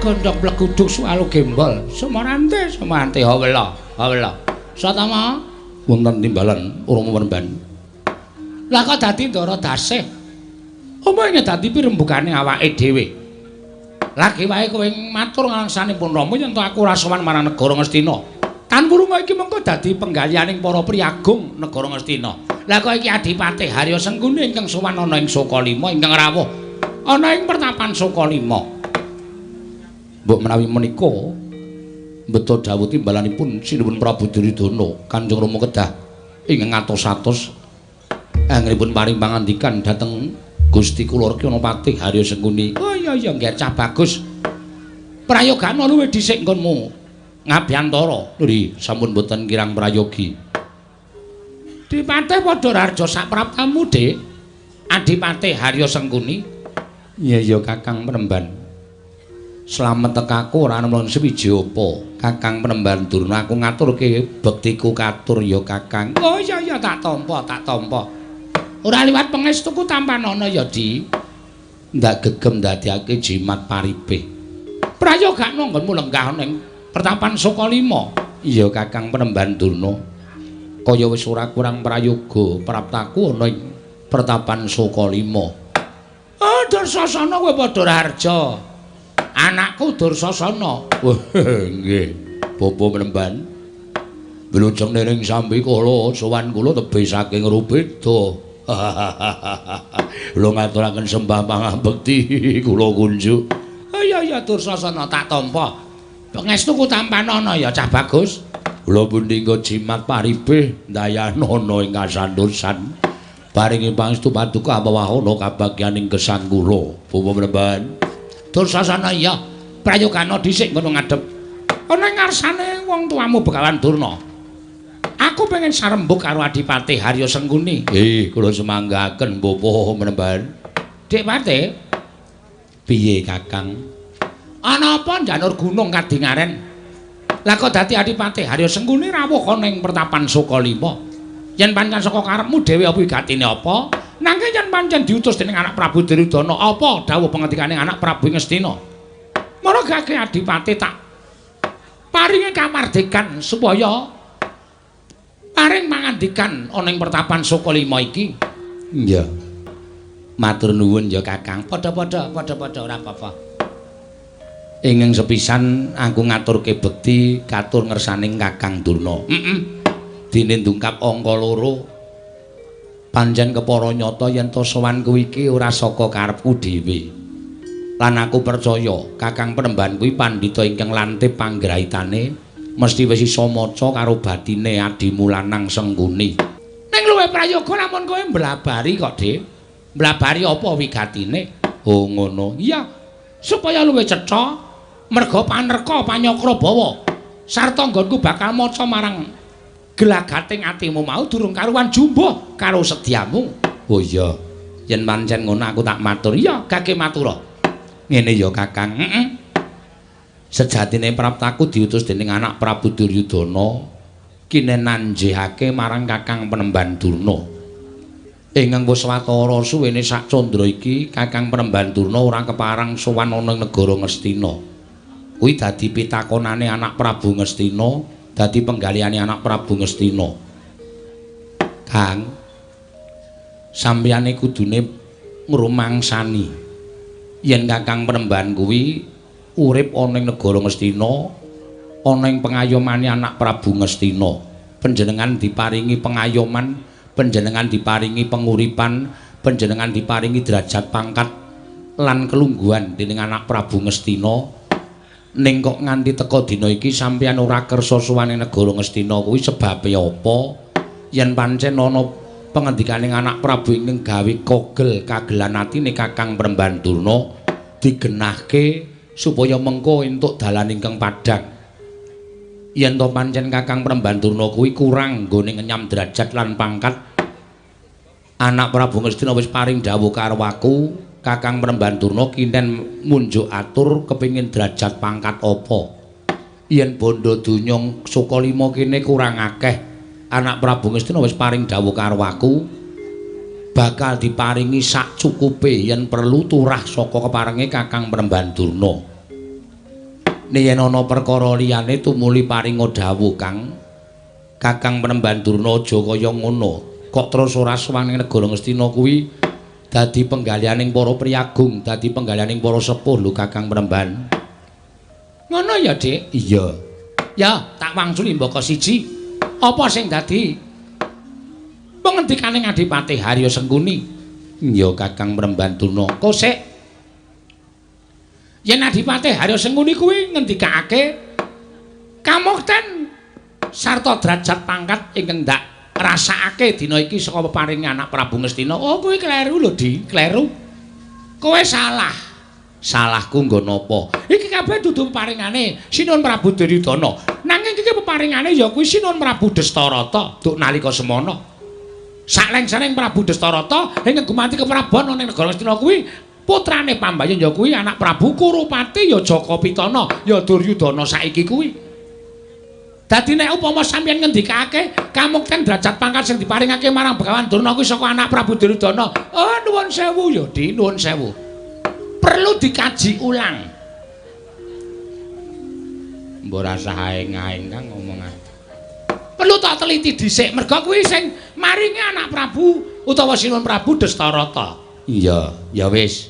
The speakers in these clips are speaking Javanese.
gondhong pleguduk sualu gembol. Semarante hawela. Satama wonten timbalan Rama Penemban. Lah kok dadi ndara dasih. Apa ing dadi pirembukane awake dhewe. Lagi wae kowe matur ngalangsanipun Rama yen to aku ora sowan marang negara Ngastina. Tanpurunga iki mengko dadi penggalianing para priagung negara Ngastina. Lah kok iki Adipati Harya Sengkuni ingkang sowan ana ing Sokalima ingkang rawuh ana ing pertapan Sokalima. Mbok menawi menika beto dawuh timbalanipun Sinuwun Prabu Duryudana Kanjeng Rama kedah ingkang atos-atos anggenipun paring pangandikan dhateng Gusti kula Rekyanapati Harya Sengkuni. Oh iya nggih cah bagus. Prayogan luwih dhisik nggonmu ngabiyantara. Lho sampun boten kirang prayogi. Dipatih padha rarja sak praptamu, Dik. Adipati Harya Sengkuni. Iya Kakang Penemban. Slamet tekaku ora ana sewiji apa. Kakang Penemban Durna aku ngaturke bektiku katur ya Kakang. Oh iya tak tampa. Ora liwat pengestuku tampanana ya, Di. Ndak gegem ndadekake jimat paribeh. Prayogan nggonmu lenggah ning pertapan Sokalima. Iya Kakang Penemban Durna. Kaya wis ora kurang prayoga praptaku ana ing pertapan Sokalima. Oh, Dursasana kowe padha harja. Anakku Dursasana. Wah, nggih. Bapa Penemban. Wilujeng ning sambi kala sowan kula tebih saking Rubeda. Kula ngaturaken sembah pangabekti kula kunjuk. Iya Dursasana tak tampa. Pangestuku tampanana ya cah bagus. Kula pundi nggo jimat paribeh dayanana ing kasantosan. Paringi pangestu paduka awahana kabagyaning gesang kula. Bapa Penemban. Dursasana iya. Prayogana dhisik ngono ngadhep. Ana ing ngarsane wong tuamu Begawan Durna. Aku pengen sarembuk karo Adipati Harya Sengkuni. Kula semanggaken Bapa Penemban. Dik Pati. Piye Kakang? Ana apa njanur gunung kadingaren? Lah kok dadi Adipati Harya Sengkuni rawuh ana ing pertapan Sokalima. Yen pancen saka karepmu dhewe apa wigatine apa? Nanging yen pancen diutus dening anak Prabu Duryudana, apa dawuh pengendikane anak Prabu Ngastina? Maragake Adipati tak paringi kamardikan supaya paring mangandikan ana ing pertapan Sokalima iki. Iya. Matur nuwun ya Kakang. Padha-padha ora apa-apa. Ingkang sepisan aku ngaturke bekti katur ngersaning Kakang Durna. Dene ndungkap angka 2. Panjen kepara nyata yen to sowan kuwi iki ora saka karepku dhewe. Lan aku percaya Kakang Penemban kuwi pandhita ingkang lantip panggraitane mesti wis isa maca karo batine adimu lanang Sengkuni. Ning luwih prayoga lamun kowe mblabari kok, Dik. Mblabari apa wigatine? Oh ngono. Iya. Supaya luwih cetha merga panerka panyakra bawa sarta nggonku bakal maca marang gelagating atimu mau durung karuan jumbuh karo sediamu. Oh iya. Yen pancen ngono aku tak matur. Iya, gage matura. Ngene ya Kakang. Sejatine praptaku diutus dening anak Prabu Duryudana kinenanjihake marang Kakang Penemban Durna. Ingkang wis watara suwene sak candra iki Kakang Penemban Durna ora keparang sowan ana ing negara Ngastina. Kuwi dadi pitakonane anak Prabu Ngastina, dadi penggaliane anak Prabu Ngastina. Kang, sampeyane kudune ngrumangsani yen Kakang Penemban kuwi urip ana ing negara Ngastina, ana ing pengayomane anak Prabu Ngastina. Panjenengan diparingi pengayoman, panjenengan diparingi penguripan, panjenengan diparingi derajat pangkat lan kelungguhan dening anak Prabu Ngastina. Ning kok nganti teka dina iki sampeyan ora kersa sowan ing negara Ngastina kuwi sebabe apa? Yen pancen ana pengendikaning anak Prabu ingkang gawe kogel kagelan atine Kakang Penemban Durna digenahke supaya mengko entuk dalan ingkang padhang. Yen to pancen Kakang Penemban Durna kuwi kurang nggone ngenyam derajat lan pangkat, anak Prabu Ngastina wis paring dawuh karo aku, Kakang Penemban Durna kinten munjuk atur kepingin derajat pangkat apa. Yen bondo donya Sokalima kene kurang akeh, anak Prabu Ngastina wis paring dawuh karo aku, bakal diparingi sak cukupe yen perlu turah saka keparenge Kakang Penemban Durna. yen ana perkara liyane tumuli paringa dawuh Kang. Kakang Penemban Durna aja kaya ngono. Kok terus ora sowan ing negara Ngastina kuwi dadi penggalianing para priyagung, dadi penggalianing para sepuh lho Kakang Penemban. Ngono ya, Dik? Iya. Ya, tak wangsuli mbaka siji. Apa sing dadi pengendikaning Adipati Harya Sengkuni? Ya Kakang Penemban Durna. Kok sik yen Adipati Harya Sengkuni kuwi ngendikake kamukten sarta derajat pangkat ingkang ndak rasakake dina iki saka peparinge anak Prabu Ngastina. Oh, kuwi kleru lho, Di, kleru. Kowe salah. Salahku nggo napa? Iki kabeh dudu peparingane Sinuhun Prabu Duryudana. Nanging iki peparingane ya kuwi Sinuhun Prabu Dastarata duk nalika semana. Salengsaning Prabu Dastarata ing gumanti kepraban ana ing negara Ngastina kuwi putrane Pambayun ya kuwi anak Prabu Kurupati ya Jaka Pitana ya Duryudana saiki kuwi. Dadi nek upama sampeyan ngendikake kamukten derajat pangkat sing diparingake marang Begawan Durna kuwi saka anak Prabu Duryudana. Oh, nuwun sewu ya, Di, nuwun sewu. Perlu dikaji ulang. Mbok rasa aeng-aeng Kang ngomongan. Perlu tak teliti dhisik merga kuwi sing maringi anak Prabu utawa Sinuhun Prabu Dastarata. Iya, ya wis.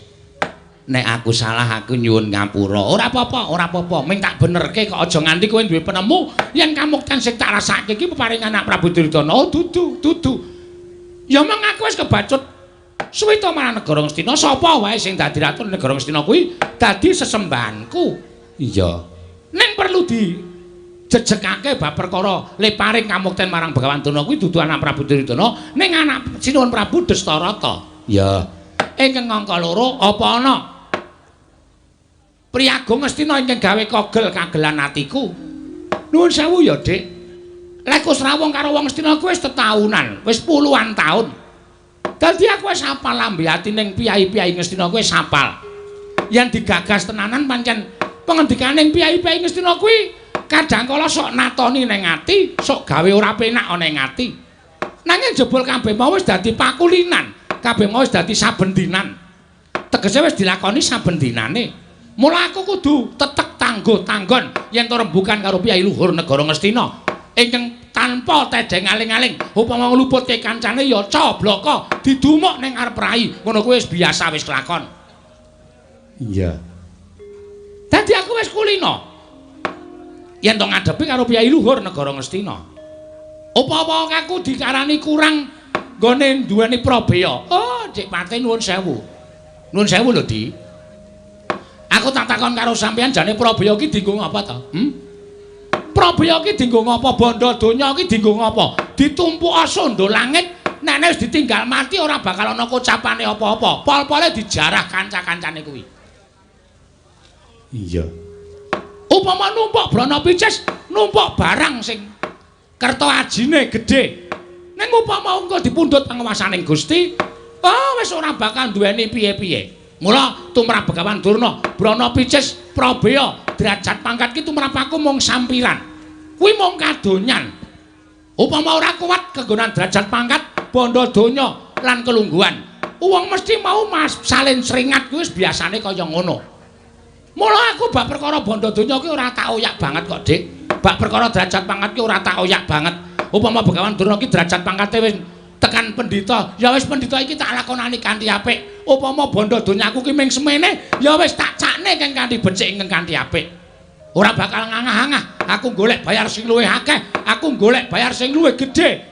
Nek aku salah aku nyuwun ngapura. Ora apa-apa, ora apa-apa. Ming tak benerke kok aja nganti kowe duwe penemu yen kamukten sing tak rasake iki peparingan anak Prabu Duryudana. Oh, dudu. Ya meng aku wis kebacut suwita marang negara Ngastina. Sapa wae sing dadi ratu negara Ngastina kuwi dadi sesembahanku. Iya. Ning perlu dijejekake bab perkara le paring kamukten marang Begawan Durna kuwi dudu anak Prabu Duryudana ning anak Sinuhun Prabu Dastarata. Ya. Ingkang angka loro apa ana priyagung Ngastina ingkang gawe kagelan atiku. Nuwun sewu ya, Dik. Lek wis rawuh karo wong Ngastina kuwi wis tetaunan, wis puluhan taun. Dadi aku wis apal lambe ati ning piyai-piyai Ngastina kuwi wis apal. Yen digagas tenanan pancen pengendikaning piyai-piyai Ngastina kuwi kadang kala sok natoni ning ati, sok gawe ora penak ana ing ati. Nanging jebul kabeh mau wis dadi pakulinan, kabeh mau wis dadi saben dinan. Tegese wis dilakoni saben dinane. Mula aku kudu tetek tangguh-tanggon yen to rembugan karo piyai luhur negara Ngastina ingkang tanpa tedeng aling-aling upama ngluputke kancane ya coblaka didumuk ning arep rai. Ngono kuwi wis biasa wis kelakon. Iya. Dadi aku wis kulina yen to ngadepi karo piyai luhur negara Ngastina. Upama aku dikarani kurang nggone duweni prabeya. Oh, Dik Pati nuwun sewu. Nuwun sewu lho, Di. Aku tak takon karo sampeyan jane prabeya iki dienggo ngapa to? Prabeya iki dienggo ngapa? Bondo donya iki dienggo ngapa? Ditumpuk asanda langit, nek wis ditinggal mati ora bakal ana kocapane apa-apa. Pol-pole dijarah kanca-kancane kuwi. Iya. Upama numpuk brana picis, numpuk barang sing kerta ajine gedhe. Ning upama engko dipundhut panguwasaning Gusti, wis ora bakal duweni piye-piye. Mula tumrap Begawan Durna, brana picis prabeya, derajat pangkat ki tumrap aku mung sampiran. Kuwi mung kadonyan. Upama ora kuat kegonan derajat pangkat, bondo donya lan kelungguhan. Wong mesti mau salin seringat kuwi wis biasane kaya ngono. Mula aku bab perkara bondo donya ki ora tak oyak banget kok, Dik. Bab perkara derajat pangkat ki ora tak oyak banget. Upama Begawan Durna ki derajat pangkate wis tekan pendhita, ya wis pendhita iki tak lakonani kanthi apik. Upama bondo donyaku ki ming semene, ya wis tak cakne kang kanthi becik ing kanthi apik. Ora bakal ngangah-angah, aku golek bayar sing luwih akeh, aku golek bayar sing luwih gedhe.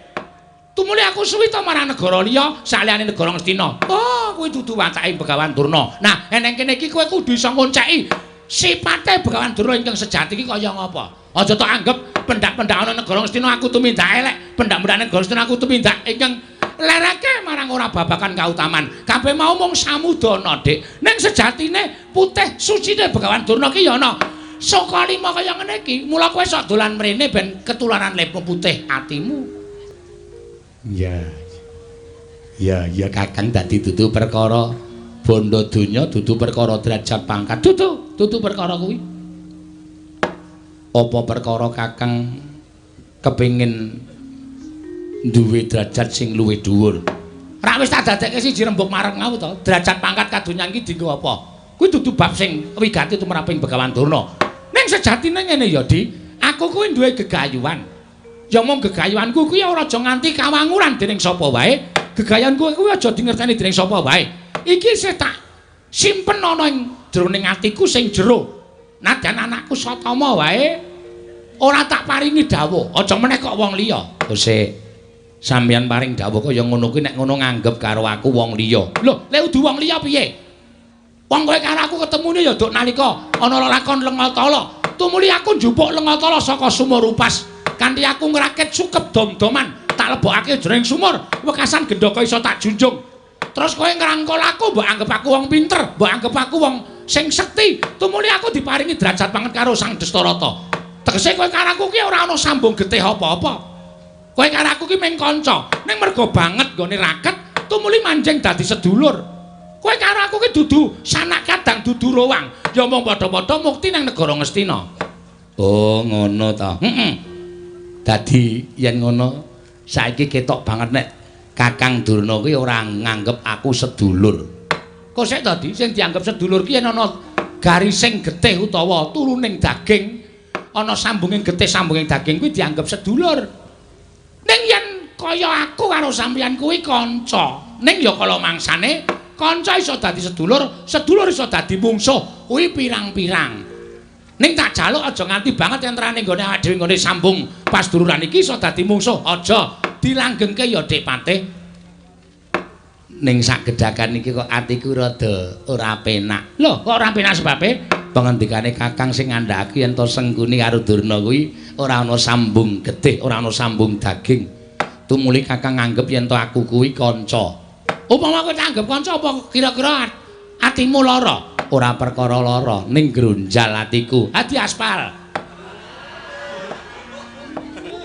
Tumuli aku suwita marang negara liya saliyane negara Ngastina. Oh, kuwi dudu wacake Begawan Durna. Nah, eneng kene iki kowe kudu iso ngonceki sipate Begawan Durna ingkang sejati iki kaya ngapa. Aja tak anggap pendak-pendak ana negara Ngastina aku tumindak elek, pendak-pendak negara Ngastina aku tumindak ingkang lereke marang ora babakan kautaman. Kabeh mau mung samudana, Dik. Ning sejatine putih sucine Begawan Durna ki ya ana saka lima kaya ngene iki. Mula kowe sok dolan mrene ben ketularan lepo putih atimu. Iya. Ya Kakang dadi dudu perkara bondo donya, dudu perkara derajat pangkat. Dudu perkara kuwi. Apa perkara Kakang kepengin duwe derajat sing luwih dhuwur? Ra wis tak dadekke siji rembug marang aku to. Derajat pangkat kadonyan iki dienggo apa? Kuwi dudu bab sing wigati tumraping Begawan Durna. Ning sejatine ngene ya, Di. Aku kuwi duwe gegayuhan. Ya mung gegayuhanku kuwi ora aja nganti kawanguran dening sapa wae. Gegayanku kuwi aja dingerteni dening sapa wae. Iki sing tak simpen ana ing jroning atiku sing jero. Nadyan anakku Satama wae ora tak paringi dawuh. Aja meneh kok wong liya. Sik. Sampeyan paring dawuh kaya ngono kuwi nek ngono nganggep karo aku wong liya. Lho, lek udu wong liya piye? Wong kowe karo aku ketemune ya duk nalika ana lakon Lengatala. Tumuli aku njupuk Lengatala saka sumur upas. Kanthi aku ngrakit sukep dom-doman tak lebokake jroning sumur wekasan gendaka iso tak junjung terus kowe ngrangkul aku mbok anggap aku wong pinter mbok anggap aku wong sing sekti tumuli aku diparingi derajat banget karo Sang Dastarata tegese kowe karo aku ki ora ana sambung getih apa-apa kowe karo aku ki mung kanca ning mergo banget nggone raket tumuli manjing dadi sedulur kowe karo aku ki dudu sanak kadang dudu rowang ya mung padha-padha mukti nang negara Ngastina oh ngono ta dadi yen ngono saiki ketok banget nek Kakang Durna kuwi ora nganggep aku sedulur. Kok sik tadi sing dianggep sedulur ki yen ana garising getih utawa turuning daging, ana sambunging getih sambunging daging kuwi dianggep sedulur. Ning yen kaya aku karo sampeyan kuwi kanca, ning ya kala mangsane kanca iso dadi sedulur, sedulur iso dadi mungsuh, kuwi pirang-pirang. Ning tak jaluk aja nganti banget entrane nggone awake dhewe nggone sambung pasduluran iki iso dadi mungsuh. Aja dilanggengke ya Dik Patih. Ning sak gedhakan iki kok atiku rada ora penak. Lho, kok ora penak sebabe? Pangendikane Kakang sing ngandhakake yen to Sengkuni karo Durna kuwi ora ana sambung getih, ora ana sambung daging. Tumuli Kakang nganggep yen to aku kuwi kanca. Upama kowe tak anggap kanca apa kira-kira atimu lara? Ora perkara lara ning gronjal atiku. Adi aspal.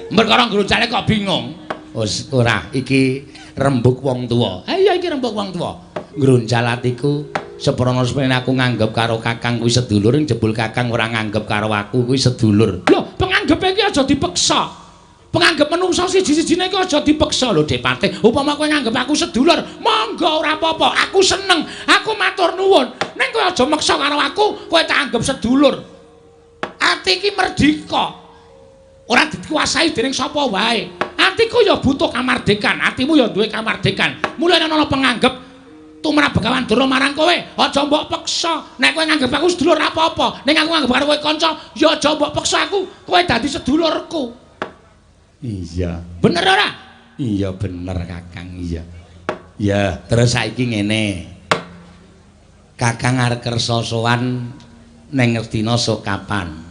Perkara gronjale kok bingung. Wis ora iki rembug wong tuwa. Ha iya iki rembug wong tuwa. Gronjal atiku seprono sepene aku nganggep karo Kakang kuwi sedulur ning jebul Kakang ora nganggep karo aku kuwi sedulur. Lho, penganggepe iki aja dipeksa. Penganggep menungso siji-sijine iki aja dipeksa lho Dik Patih. Upama kowe nganggep aku sedulur, monggo ora apa-apa. Aku seneng, aku matur nuwun. Ning kowe aja meksa karo aku, kowe tak anggap sedulur. Ati iki merdika. Ora dikuasai dening sapa wae. Atiku ya butuh kamardikan, atimu ya duwe kamardikan. Mulane ana penganggep tumrap Begawan Durna marang kowe, aja mbok peksa. Nek kowe nganggep aku sedulur apa-apa, ning aku nganggep karo kowe kanca, ya aja mbok peksa aku. Kowe dadi sedulurku. Iya. Bener ora? Iya bener Kakang, iya. Ya, terus saiki ngene. Kakang arep kersa sowan ning Ngastina sok kapan?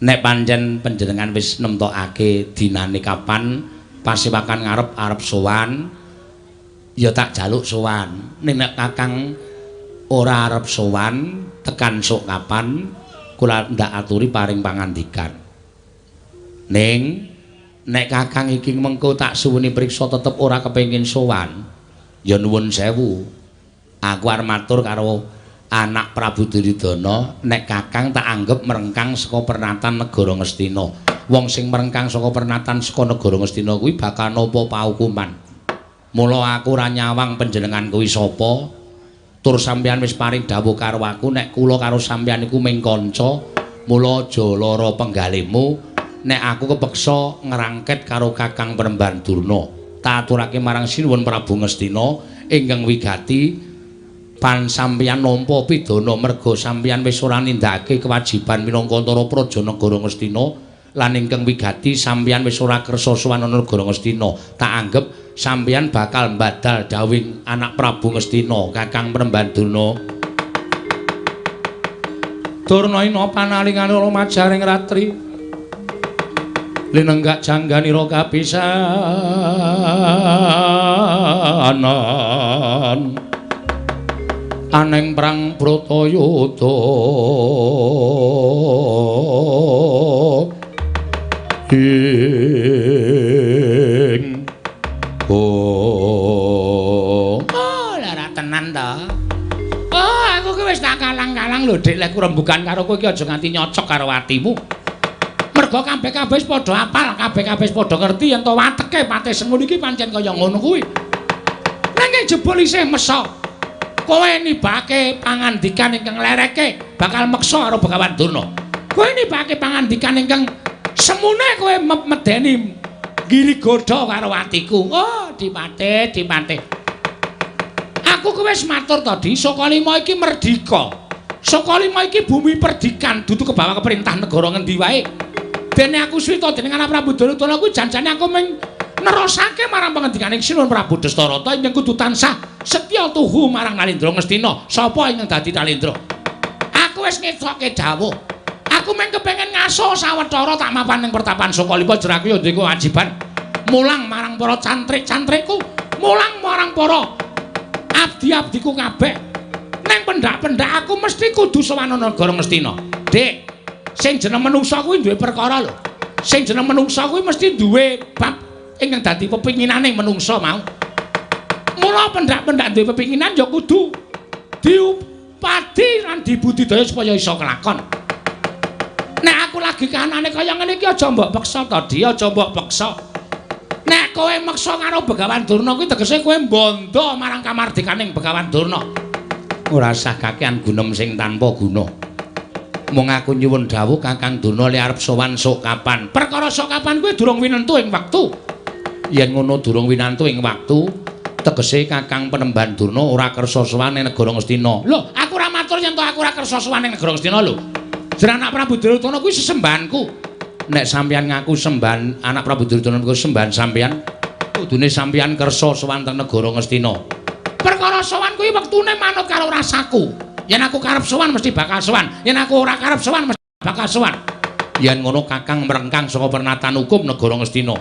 Nek pancen panjenengan wis nemtokake dinane kapan Pasewakan arep sowan, ya tak jaluk sowan. Nek Kakang ora arep sowan, tekan sok kapan kula ndak aturi paring pangandikan. Ning nek Kakang iki mengko tak suwuni priksa tetep ora kepengin sowan, ya nuwun sewu. Aku arep matur karo anak Prabu Duryudana, nek Kakang tak anggap merengkang saka pernatan negara Ngastina. Wong sing merengkang saka pernatan saka negara Ngastina kuwi bakal nampa paukuman. Mula aku ora nyawang panjenengan kuwi sapa. Tur sampeyan wis paring dawuh karo aku nek kula karo sampeyan iku mung kanca, mula aja lara penggalihmu. Nek aku kepeksa ngerangket karo Kakang Penemban Durna, tak aturake marang Sinuwun Prabu Ngastina ingkang wigati pan sampeyan nampa pidana merga sampeyan wis ora nindakake kewajiban minangka antara praja negara Ngastina lan ingkang wigati sampeyan wis ora kersa sowan ana negara Ngastina. Tak anggep sampeyan bakal mbadal dawing anak Prabu Ngastina, Kakang Penemban Durna. Durna ina panalingane ora majaring ratri. Linenggak jangganira kapisanan aneng prang Bratayuda ing lara tenan ta. Aku ki wis tak kalang-kalang lho Dik, lek rembugan karo kowe iki aja nganti nyocok karo atimu. Merga kabeh-kabeh wis padha apal, kabeh-kabeh wis padha ngerti yen to wateke Patih Sengkuni iki pancen kaya ngono kuwi. Nanging jebul isih mesa. Kowe nibake pangandikan ingkang lereke bakal meksa karo Begawan Durna. Kowe nibake pangandikan ingkang semune kowe medeni Girigoda karo atiku. Oh, Dipate. Aku kowe wis matur tadi, Sokalima iki merdika. Sokalima iki bumi perdikan, dudu kebawa keperintah negara ngendi wae. Dene aku swita dening Anak Prabu Duryudana kuwi janjane aku mung nerosake marang pangendikaning Sinuhun Prabu Dastarata ing kudu tansah setya tuhu marang Nalendra Ngastina. Sapa ingkang dadi Nalendra? Aku wis ngetokke dawuh. Aku mung kepengin ngaso sawetara tak mapan ning pertapan Sokalima jeraku ya ndek kewajiban mulang marang para cantrik-cantrikku, mulang marang para abdi-abdiku kabeh. Neng pendak-pendak aku mesti kudu sowan negara Ngastina. Dik, sing jeneng manungsa kuwi duwe perkara lho. Sing jeneng manungsa kuwi mesti duwe bab ingkang dadi pepinginane manungsa mau. Mula pendak-pendak duwe pepinginan ya kudu diupadi lan dibudidaya supaya iso kelakon. Nek aku lagi kahanane kaya ngene iki aja mbok peksa to, aja mbok peksa. Nek kowe meksa karo Begawan Durna kuwi tegese kowe mbondo marang kamardikaning Begawan Durna. Ora usah kakehan gunem sing tanpa guna. Mung aku nyuwun dawuh Kakang Durna li arep sowan sok kapan. Perkara sok kapan kuwi durung winentu ing wektu. Yen ngono durung winantu ing wektu, tegese Kakang Penemban Durna ora kersa sowan ing negara Ngastina. Lho, aku ora matur yen to aku ora kersa sowan ing negara Ngastina lho. Jeneng Anak Prabu Duryudana kuwi sesembahanku. Nek sampeyan ngaku sembahan Anak Prabu Duryudana kuwi sembahan sampeyan, kudune sampeyan kersa sowan teng negara Ngastina. Perkara sowan kuwi wektune manut karo rasaku. Yen aku karep sowan mesti bakal sowan. Yen aku ora karep sowan mesti bakal sowan. Yen ngono Kakang merengkang saka pernatan hukum negara Ngastina.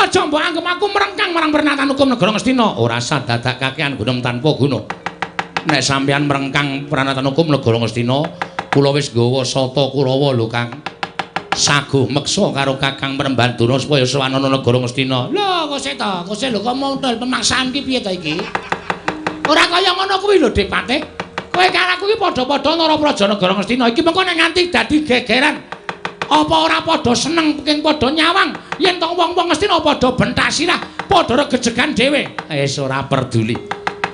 Aja mbok anggap aku merengkang marang pernatan hukum negara Ngastina. Ora usah dadak kakehan gunem tanpa guna. Nek sampeyan merengkang pernatan hukum negara Ngastina, kula wis nggawa Sata Kurawa lho Kang. Saguh meksa karo Kakang Penemban Durna supaya sowan ana negara Ngastina. Lho, kose lho kok modal pemaksaan ki piye ta iki? Ora kaya ngono kuwi lho, Dik Patih. Kowe karo aku iki padha-padha Narapraja negara Ngastina iki mengko nek nganti dadi gegeran. Apa ora padha seneng penging padha nyawang yen tong wong-wong Ngastina padha bentak sirah, padha regejegan dhewe. Wis ora peduli.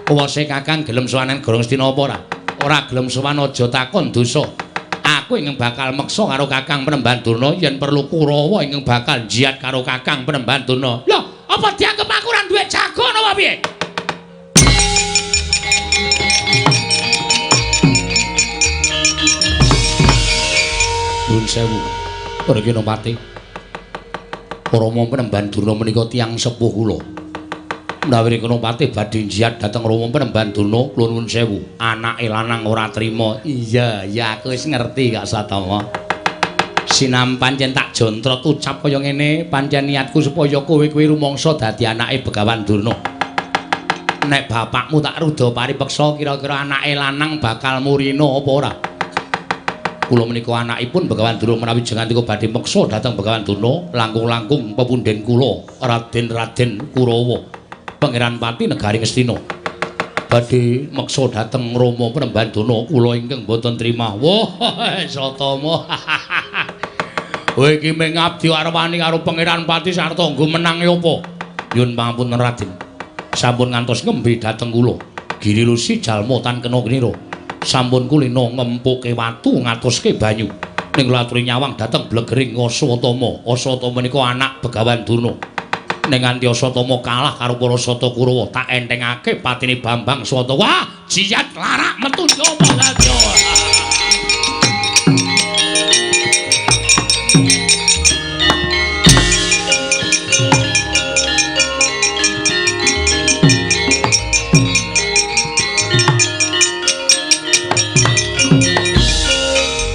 Kuwase Kakang gelem sowan negara Ngastina apa ora? Ora gelem sowan aja takon dosa. Aku ingkang bakal meksa karo Kakang Penemban Durna yen perlu Kurawa ingkang bakal jiat karo Kakang Penemban Durna. Lho, apa dianggep aku ora duwe jago napa piye? Nuwun sewu. Para Kinopati. Rama Penemban Durna menika tiyang sepuh kula. Menawi Kinopati badhe jiat dhateng Rama Penemban Durna, kula nuwun sewu. Anake lanang ora trima. Iya, ya aku wis ngerti Kak Satama. Sinam pancen tak jontrot ucap kaya ngene, pancen niatku supaya kowe kuwi rumangsa dadi anake Begawan Durna. Nek bapakmu tak rudha paripeksa kira-kira anake lanang bakal murina apa ora? Kula menika anakipun Begawan Durna menawi jenengan badhe meksa dhateng Begawan Durna, langkung-langkung pepundhen kula Raden Kurawa. Pangeran Pati negari Ngastina badhe meksa dhateng Rama Penemban Durna kula ingkang boten trima. Wah, Satama. Kowe iki mung abdi arwani karo Pangeran Pati sarta nggo menange apa? Nyuwun pangapunten Raden. Sampun ngantos ngembe dhateng kula. Giri Lusi jalma tan kena knira. Sampun kulina ngempuke watu ngatoske banyu. Ning kula aturi nyawang dhateng blegering Aswatama. Aswatama menika anak Begawan Durna. Ning nganti Aswatama kalah karo para Sata Kurawa tak entengake patine Bambang Swata. Wah, jiat larak metu apa lagi.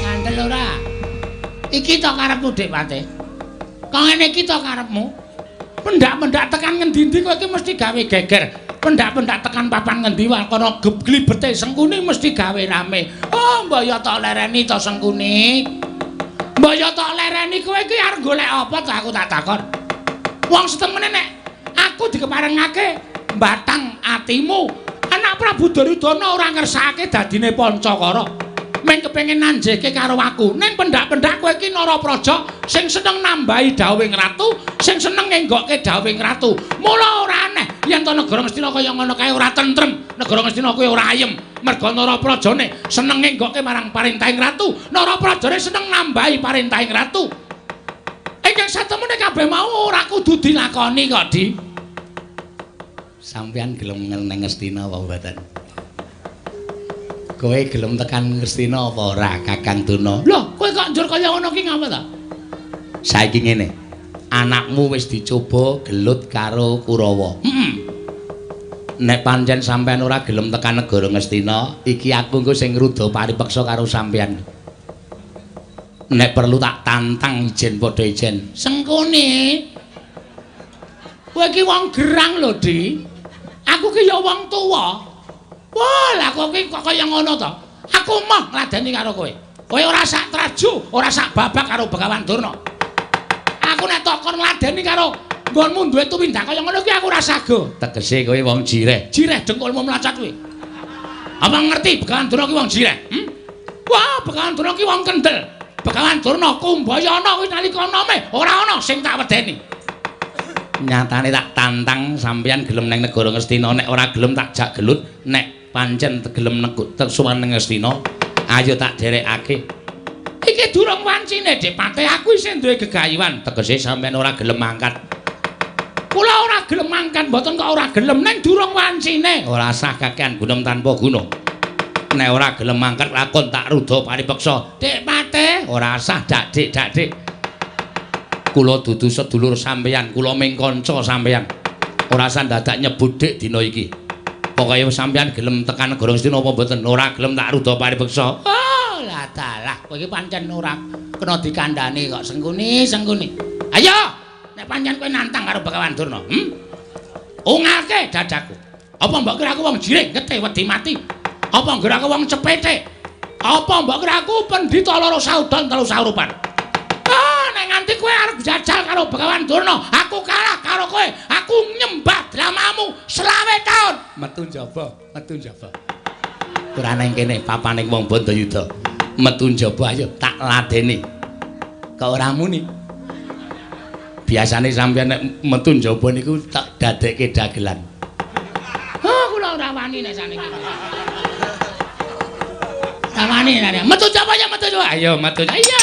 Ngandel ora? Iki to karepmu, Dik Patih. Kok ngene iki to karepmu? Pendak-pendak tekan ngendi-endi kowe iki mesti gawe geger. Pendak-pendak tekan papan ngendi wae kono glibete Sengkuni mesti gawe rame. Oh, mbok ya tok lereni to Sengkuni. Mbok ya tok lereni kowe iki arep golek apa to aku tak takon. Wong setemene nek aku dikeparengake mbatang atimu. Anak Prabu Duryudana ora ngersakake dadine Pancakara. Meng kepengin nanjeke karo aku. Ning pendak-pendak kowe iki Narapraja sing seneng nambahi dawuhing ratu, sing seneng ngenggokke dawuhing ratu. Mula ora aneh yen to negara Ngastina kaya ngono kae ora tentrem, negara Ngastina kuwi ora ayem. Merga Naraprajane seneng ngenggokke marang parentahing ratu. Naraprajane seneng nambahi parentahing ratu. Ingkang satemene kabeh mau ora kudu dilakoni kok, Di. Sampeyan gelem neng Ngastina apa mboten? Kowe gelem tekan Ngastina apa ora, Kakang Tuna? Lho, kowe kok njur kaya ngono ki ngapa ta? Saiki ngene. Anakmu wis dicoba gelut karo Kurawa. Nek pancen sampean ora gelem tekan negara Ngastina, iki aku engko sing ngruda paripeksa karo sampean. Nek perlu tak tantang ijen padha ijen. Sengkone. Kowe iki wong gerang lho, Di. Aku ki ya wong tuwa. Wah, lah kok ki kok kaya ngono to? Aku mah ngladeni karo kowe. Kowe ora sak traju, ora sak babak karo Begawan Durna. Aku nek takon ngladeni karo nggonmu duwe tumindak kaya ngono ki aku ora sago. Tegese kowe wong jireh. Jireh dengkulmu mlacat kuwi. Apa ngerti Begawan Durna ki wong jireh? Wah, Begawan Durna ki wong kendel. Begawan Durna Kumbayana kuwi nalika enome ora ana sing tak wedeni. Nyatane tak tantang sampeyan gelem nang negara Ngastina, nek ora gelem tak jak gelut, nek pancen gelem nekuk sowan nang Ngastina, ayo tak derekake. Iki durung wancine, Dik Pate, aku isih duwe gegayuhan. Tegese sampeyan ora gelem mangkat. Kula ora gelem mangkat, mboten kok ora gelem, ning durung wancine. Ora sah kakehan gunung tanpa guna. Nek ora gelem mangkat lakon tak ruda paripeksa. Dik Pate, ora sah dak Dik. Kula dudu sedulur sampeyan, kula ming kanca sampeyan. Ora usah dadak nyebut Dik dina iki. Pokoke sampeyan gelem tekan negara Ngastina apa mboten? Ora gelem tak ruda paripeksa. Oh, lah dalah, kowe iki pancen ora kena dikandhani kok sengkuni. Ayo, nek pancen kowe nantang karo Begawan Durna, ungalke dadaku. Apa mbok kira aku wong jiring getih wedi mati? Apa kira aku wong cepete? Apa mbok kira aku pendhita loro saudan telu saurupan? Nek nganti kowe arep jajal karo Begawan Durna, aku kalah karo kowe. Aku nyembah dramamu 20 taun. Metu njaba. Ora nang kene papaning wong Bandayuda. Metu njaba ayo tak ladeni. Kok ora muni? Biasane sampeyan nek metu njaba niku tak dadekke dagelan. Kula ora wani nek saniki. Ora wani. Metu njaba ya metu. Ayo metu. Iya.